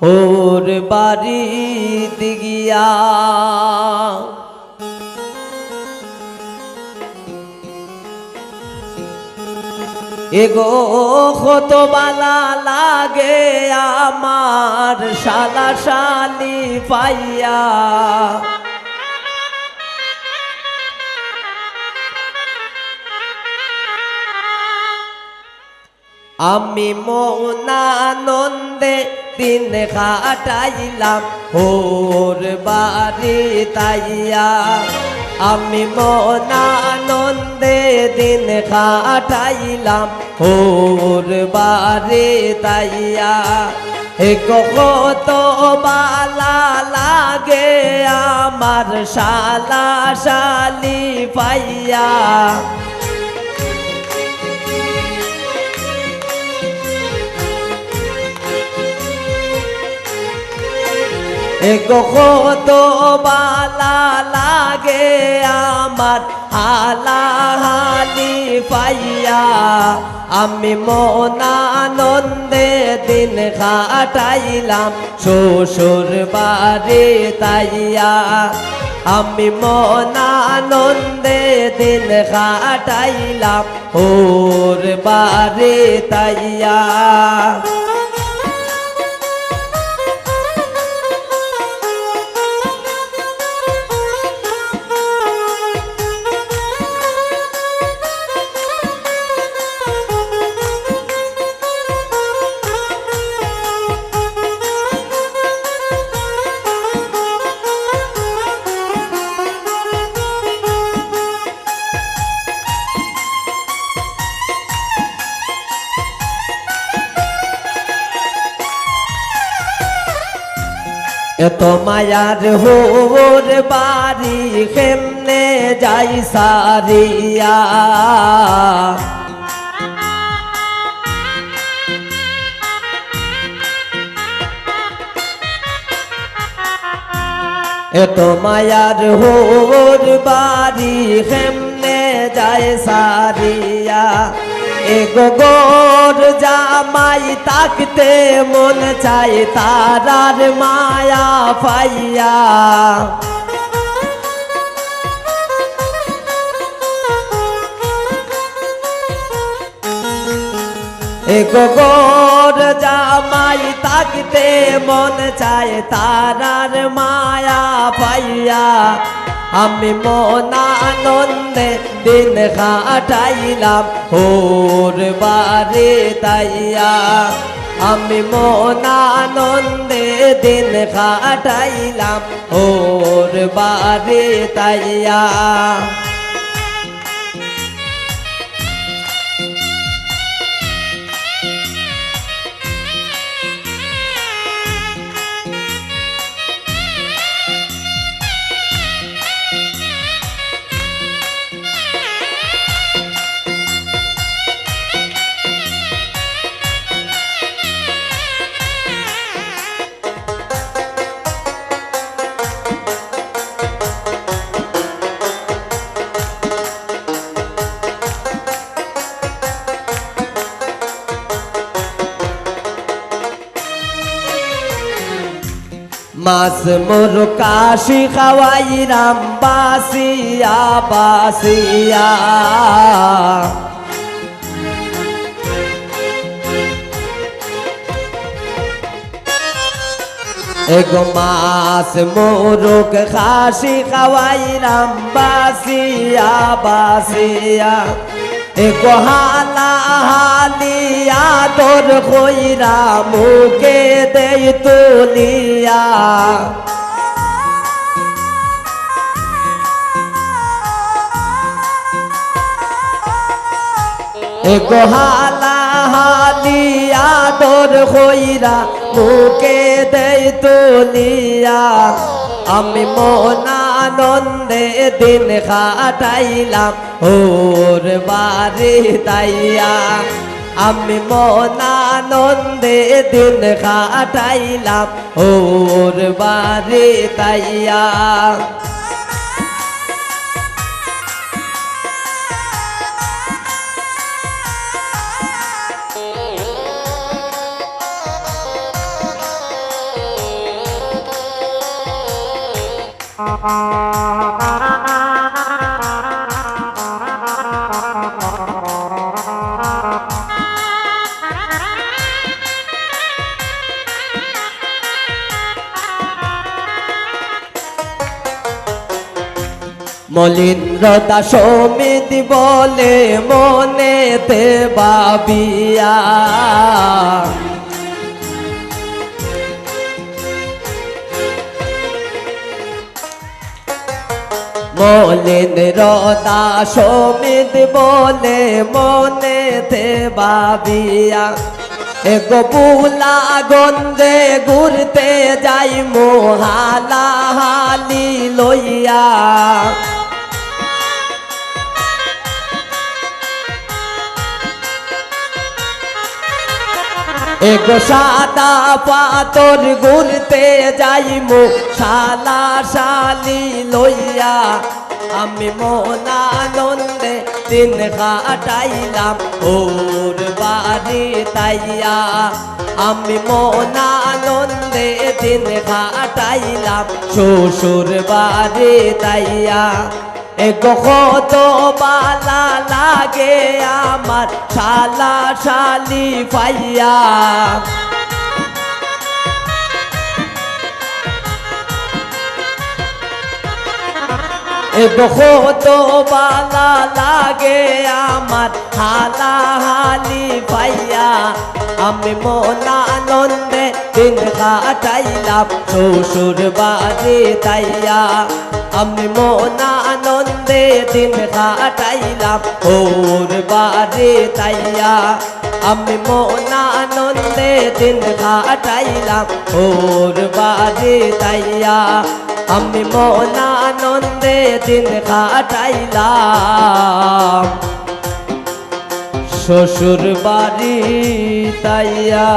ওর বাড়িতে গিয়া এগো কত বালা লাগে আমার শালা শালি পাইয়া আমি মৌনানন্দে দিন কাটাইলাম ওর বাড়ি তাইয়া আমি মৌনানন্দে দিন কাটাইলাম ওর বাড়ি তাইয়া কত বালা লাগে আমার শালা শালি পাইয়া কত বালা লাগে আমার হালাহালি পাইয়া আমি মনানন্দে দিন কাটাইলাম শ্বশুর বাড়ি তাইয়া আমি মনানন্দে দিন কাটাইলাম ওর বাড়ি তাইয়া এত মায়ার হোর বাড়ি কেমনে যাই সারিয়া এত মায়ার হোর বাড়ি কেমনে যাই সারিয়া গোর জামাই তাকতে মন চাই তারার মায়া পাইয়া গোর জামাই তাকতে মন চাই তারার মায়া পাইয়া আমি মনানন্দে দিন কাটাইলাম ওর বাড়ি তাইয়া আমি মনানন্দে দিন কাটাইলাম ওর বাড়ি তাইয়া মাছ মোর কাশি খাওয়াইরাম বাসিয়া বাসিয়া এগো মাছ মোরক খাসি খাওয়াইরাম বাসিয়া বাসিয়া এগো হালা হালিয়া তোর কইরা মুখে দেই তুলিয়া এগো হালা হালিয়া তোর কইরা মুখে দেই তুলিয়া আমি মনানন্দে দিন কাটাইলাম ওর বাড়ি তাইয়া আমি মনানন্দে দিন কাটাইলাম ওর বাড়ি তাইয়া মলিন্দ্রতা সমিতি বলে মনেতে ভাবিয়া মলিন্দ্রতা সমিতি বলে মনেতে ভাবিয়া এগো বুলা গন্ধে ঘুরতে যাই মোহালা হালি লইয়া এগো সাদা পাথর ঘুরতে যাইমু শালা শালি লইয়া আমি মনানন্দে দিন কাটাইলাম ওর বাড়ি তাইয়া আমি মনানন্দে দিন কাটাইলাম শ্বশুর বাড়ি তাইয়া এগো কত বালা লাগে আমার শালা শালি পাইয়া এগো কত বালা লাগে আমার হালা হালি পাইয়া আমি মনানন্দে দিন কাটাইলাম শ্বশুর বাড়ি তাইয়া আমি মনানন্দে দিন কাটাইলাম ওর বাড়ি তাইয়া আমি মনানন্দে দিন কাটাইলাম ওর বাড়ি তাইয়া আমি মনানন্দে দিন কাটাইলাম শ্বশুর বাড়ি তাইয়া।